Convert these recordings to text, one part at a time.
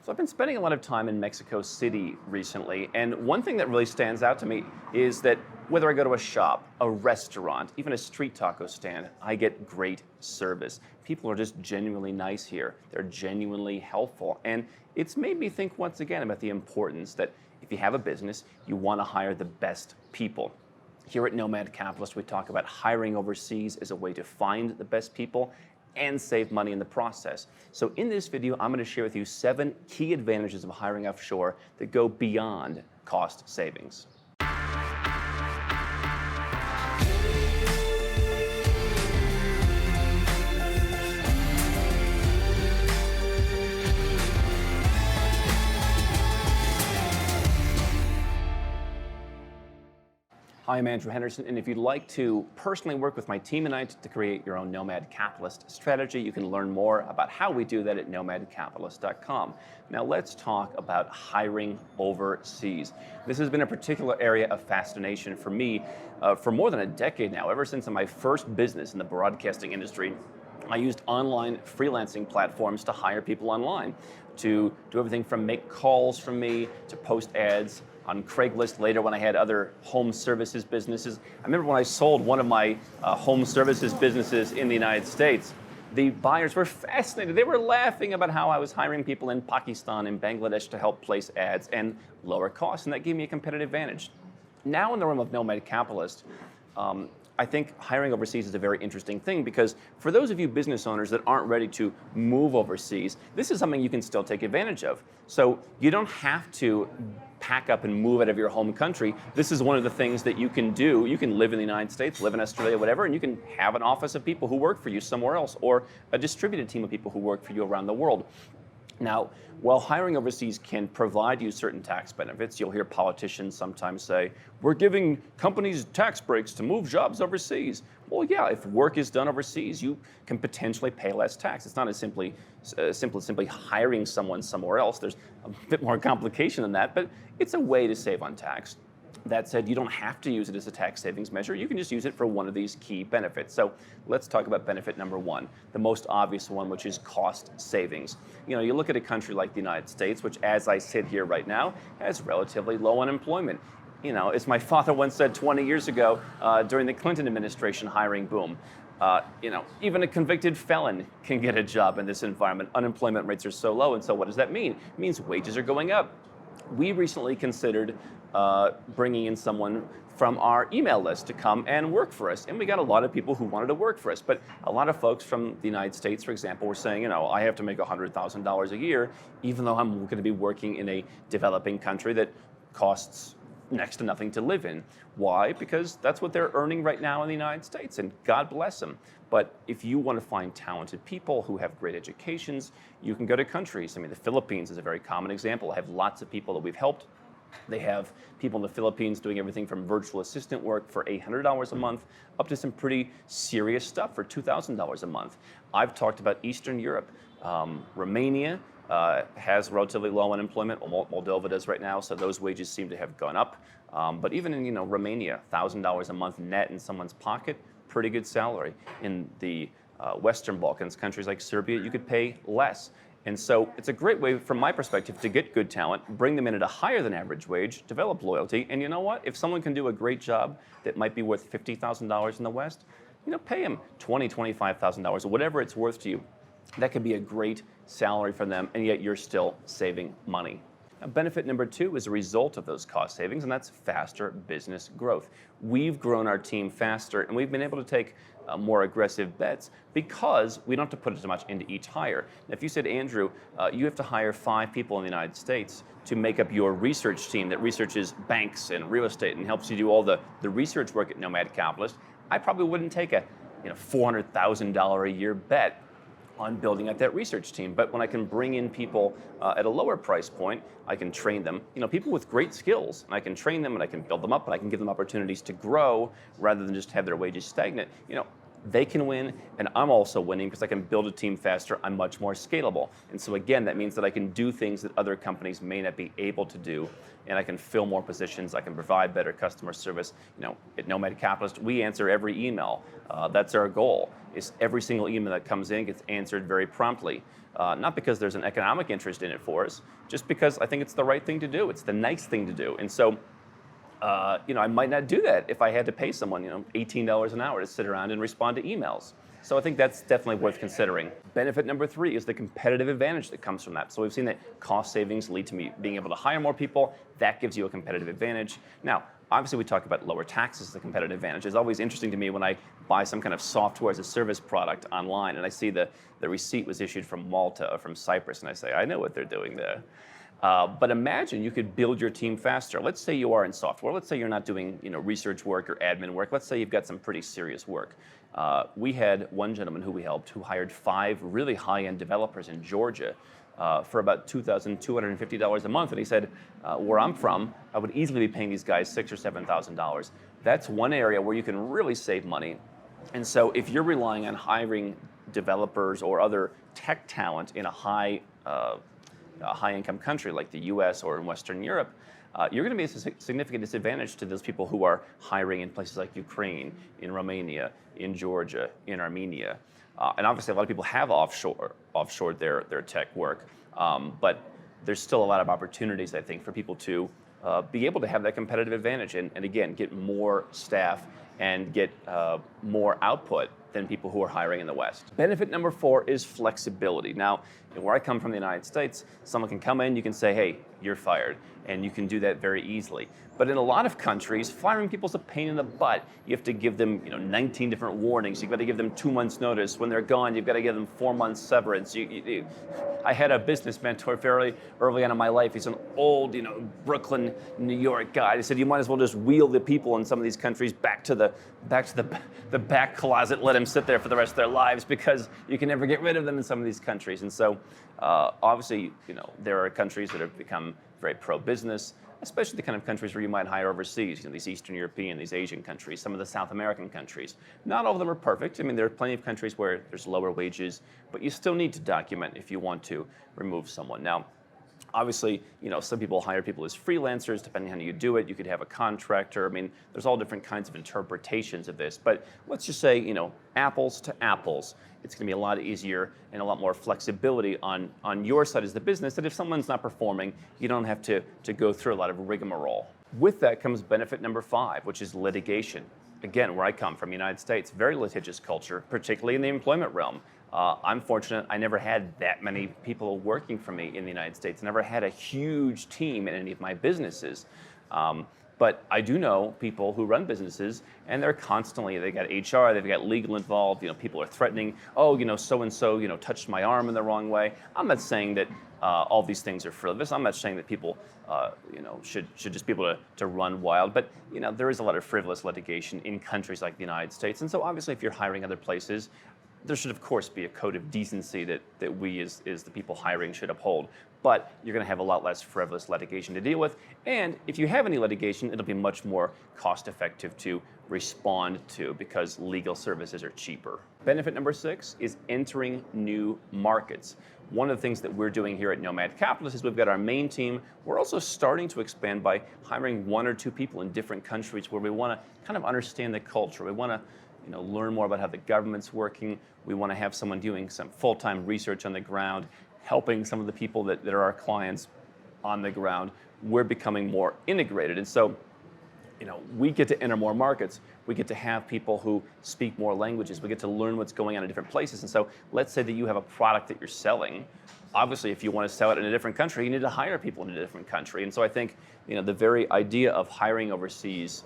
So I've been spending a lot of time in Mexico City recently, and one thing that really stands out to me is that whether I go to a shop, a restaurant, even a street taco stand, I get great service. People are just genuinely nice here. They're genuinely helpful. And it's made me think once again about the importance that if you have a business, you want to hire the best people. Here at Nomad Capitalist, we talk about hiring overseas as a way to find the best people and save money in the process. So in this video, I'm going to share with you 7 key advantages of hiring offshore that go beyond cost savings. Hi, I'm Andrew Henderson, and if you'd like to personally work with my team and I to create your own Nomad Capitalist strategy, you can learn more about how we do that at nomadcapitalist.com. Now let's talk about hiring overseas. This has been a particular area of fascination for me for more than a decade now. Ever since my first business in the broadcasting industry, I used online freelancing platforms to hire people online, to do everything from make calls from me, to post ads on Craigslist later when I had other home services businesses. I remember when I sold one of my home services businesses in the United States, the buyers were fascinated. They were laughing about how I was hiring people in Pakistan and Bangladesh to help place ads and lower costs, and that gave me a competitive advantage. Now in the realm of Nomad Capitalist, I think hiring overseas is a very interesting thing because for those of you business owners that aren't ready to move overseas, this is something you can still take advantage of. So you don't have to pack up and move out of your home country. This is one of the things that you can do. You can live in the United States, live in Australia, whatever, and you can have an office of people who work for you somewhere else or a distributed team of people who work for you around the world. Now, while hiring overseas can provide you certain tax benefits, you'll hear politicians sometimes say, we're giving companies tax breaks to move jobs overseas. Well, yeah, if work is done overseas, you can potentially pay less tax. It's not as simply hiring someone somewhere else. There's a bit more complication than that, but it's a way to save on tax. That said, you don't have to use it as a tax savings measure. You can just use it for one of these key benefits. So let's talk about benefit number 1, the most obvious one, which is cost savings. You know, you look at a country like the United States, which as I sit here right now, has relatively low unemployment. You know, as my father once said 20 years ago during the Clinton administration hiring boom, even a convicted felon can get a job in this environment. Unemployment rates are so low, and so what does that mean? It means wages are going up. We recently considered bringing in someone from our email list to come and work for us. And we got a lot of people who wanted to work for us. But a lot of folks from the United States, for example, were saying, I have to make $100,000 a year, even though I'm going to be working in a developing country that costs next to nothing to live in. Why? Because that's what they're earning right now in the United States, and God bless them. But if you want to find talented people who have great educations, you can go to countries. I mean, the Philippines is a very common example. I have lots of people that we've helped. They have people in the Philippines doing everything from virtual assistant work for $800 a month up to some pretty serious stuff for $2,000 a month. I've talked about Eastern Europe. Romania has relatively low unemployment. Moldova does right now, so those wages seem to have gone up. But even in Romania, $1,000 a month net in someone's pocket, pretty good salary. In the Western Balkans, countries like Serbia, you could pay less. And so it's a great way, from my perspective, to get good talent, bring them in at a higher than average wage, develop loyalty, and you know what? If someone can do a great job that might be worth $50,000 in the West, pay them $20,000, $25,000, or whatever it's worth to you. That could be a great salary for them, and yet you're still saving money. Now, benefit number 2 is a result of those cost savings, and that's faster business growth. We've grown our team faster, and we've been able to take more aggressive bets because we don't have to put as much into each hire. Now, if you said, Andrew, you have to hire 5 people in the United States to make up your research team that researches banks and real estate and helps you do all the research work at Nomad Capitalist, I probably wouldn't take a $400,000 a year bet on building up that research team. But when I can bring in people at a lower price point, I can train them, people with great skills, and I can train them and I can build them up, and I can give them opportunities to grow rather than just have their wages stagnant. they can win, and I'm also winning because I can build a team faster. I'm much more scalable. And so again, that means that I can do things that other companies may not be able to do, and I can fill more positions. I can provide better customer service. At Nomad Capitalist, we answer every email. That's our goal, is every single email that comes in gets answered very promptly. Not because there's an economic interest in it for us, just because I think it's the right thing to do. It's the nice thing to do. And so I might not do that if I had to pay someone, $18 an hour to sit around and respond to emails. So I think that's definitely worth considering. Benefit number 3 is the competitive advantage that comes from that. So we've seen that cost savings lead to me being able to hire more people. That gives you a competitive advantage. Now, obviously we talk about lower taxes as a competitive advantage. It's always interesting to me when I buy some kind of software as a service product online and I see the receipt was issued from Malta or from Cyprus, and I say, I know what they're doing there. But imagine you could build your team faster. Let's say you are in software. Let's say you're not doing research work or admin work. Let's say you've got some pretty serious work. We had one gentleman who we helped who hired 5 really high-end developers in Georgia for about $2,250 a month. And he said, where I'm from, I would easily be paying these guys $6,000 or $7,000. That's one area where you can really save money. And so if you're relying on hiring developers or other tech talent in a high-income country like the US or in Western Europe, you're going to be at a significant disadvantage to those people who are hiring in places like Ukraine, in Romania, in Georgia, in Armenia. And obviously a lot of people have offshored their tech work, but there's still a lot of opportunities, I think, for people to be able to have that competitive advantage and again, get more staff and get more output than people who are hiring in the West. Benefit number 4 is flexibility. Now, where I come from, the United States, someone can come in, you can say, hey, you're fired, and you can do that very easily. But in a lot of countries, firing people is a pain in the butt. You have to give them 19 different warnings. You've got to give them 2 months notice. When they're gone, you've got to give them 4 months severance. I had a business mentor very early on in my life. He's an old, Brooklyn, New York guy. He said, you might as well just wheel the people in some of these countries back to the back closet, let them sit there for the rest of their lives because you can never get rid of them in some of these countries. And so obviously, there are countries that have become very pro-business, especially the kind of countries where you might hire overseas, these Eastern European, these Asian countries, some of the South American countries. Not all of them are perfect. I mean, there are plenty of countries where there's lower wages, but you still need to document if you want to remove someone. Now, obviously, some people hire people as freelancers, depending on how you do it. You could have a contractor. I mean, there's all different kinds of interpretations of this. But let's just say, apples to apples. It's going to be a lot easier and a lot more flexibility on your side as the business that if someone's not performing, you don't have to go through a lot of rigmarole. With that comes benefit number 5, which is litigation. Again, where I come from, the United States, very litigious culture, particularly in the employment realm. I'm fortunate I never had that many people working for me in the United States. I never had a huge team in any of my businesses. But I do know people who run businesses, and they're constantly, they got HR, they've got legal involved, people are threatening, so-and-so, touched my arm in the wrong way. I'm not saying that all these things are frivolous. I'm not saying that people, should just be able to run wild. But, there is a lot of frivolous litigation in countries like the United States. And so obviously if you're hiring other places, there should, of course, be a code of decency that we as the people hiring should uphold. But you're going to have a lot less frivolous litigation to deal with. And if you have any litigation, it'll be much more cost-effective to respond to because legal services are cheaper. Benefit number 6 is entering new markets. One of the things that we're doing here at Nomad Capitalist is we've got our main team. We're also starting to expand by hiring 1 or 2 people in different countries where we want to kind of understand the culture. We want to learn more about how the government's working. We want to have someone doing some full-time research on the ground, helping some of the people that are our clients on the ground. We're becoming more integrated. And so, we get to enter more markets. We get to have people who speak more languages. We get to learn what's going on in different places. And so let's say that you have a product that you're selling. Obviously, if you want to sell it in a different country, you need to hire people in a different country. And so I think, the very idea of hiring overseas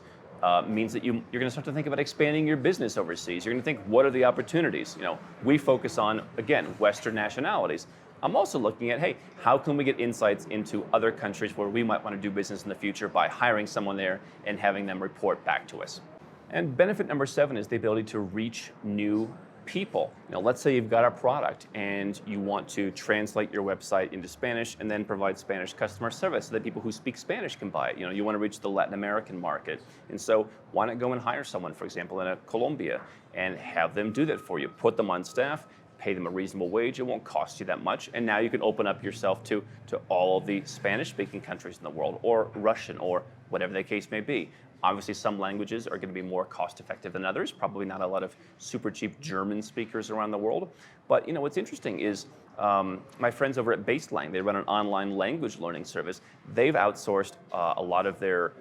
means that you're going to start to think about expanding your business overseas. You're going to think, what are the opportunities? We focus on, again, Western nationalities. I'm also looking at, hey, how can we get insights into other countries where we might want to do business in the future by hiring someone there and having them report back to us. And benefit number 7 is the ability to reach new people. Let's say you've got a product and you want to translate your website into Spanish and then provide Spanish customer service so that people who speak Spanish can buy it. You want to reach the Latin American market. And so why not go and hire someone, for example, in Colombia and have them do that for you. Put them on staff, pay them a reasonable wage. It won't cost you that much. And now you can open up yourself to all of the Spanish-speaking countries in the world, or Russian, or whatever the case may be. Obviously, some languages are going to be more cost-effective than others. Probably not a lot of super cheap German speakers around the world. But what's interesting is my friends over at Baseline, they run an online language learning service. They've outsourced a lot of their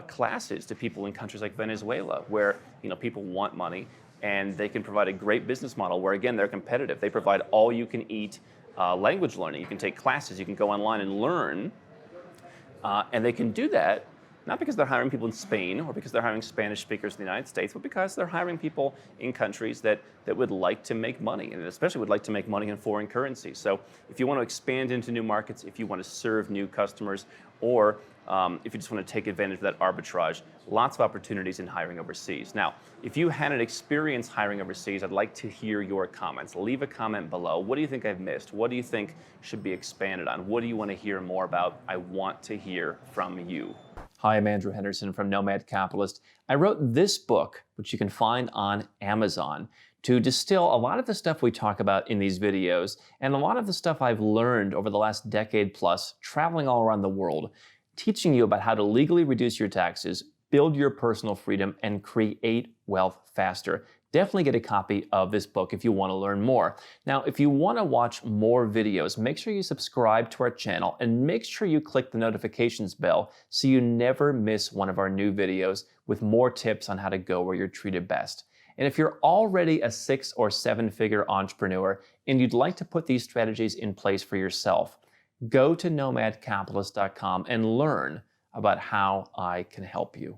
classes to people in countries like Venezuela, where people want money, and they can provide a great business model where, again, they're competitive. They provide all-you-can-eat language learning. You can take classes, you can go online and learn, and they can do that not because they're hiring people in Spain or because they're hiring Spanish speakers in the United States, but because they're hiring people in countries that would like to make money, and especially would like to make money in foreign currency. So if you want to expand into new markets, if you want to serve new customers, or if you just want to take advantage of that arbitrage, lots of opportunities in hiring overseas. Now, if you had an experience hiring overseas, I'd like to hear your comments. Leave a comment below. What do you think I've missed? What do you think should be expanded on? What do you want to hear more about? I want to hear from you. Hi, I'm Andrew Henderson from Nomad Capitalist. I wrote this book, which you can find on Amazon, to distill a lot of the stuff we talk about in these videos and a lot of the stuff I've learned over the last decade plus traveling all around the world, teaching you about how to legally reduce your taxes, build your personal freedom, and create wealth faster. Definitely get a copy of this book if you want to learn more. Now, if you want to watch more videos, make sure you subscribe to our channel and make sure you click the notifications bell so you never miss one of our new videos with more tips on how to go where you're treated best. And if you're already a 6 or 7-figure entrepreneur and you'd like to put these strategies in place for yourself, go to nomadcapitalist.com and learn about how I can help you.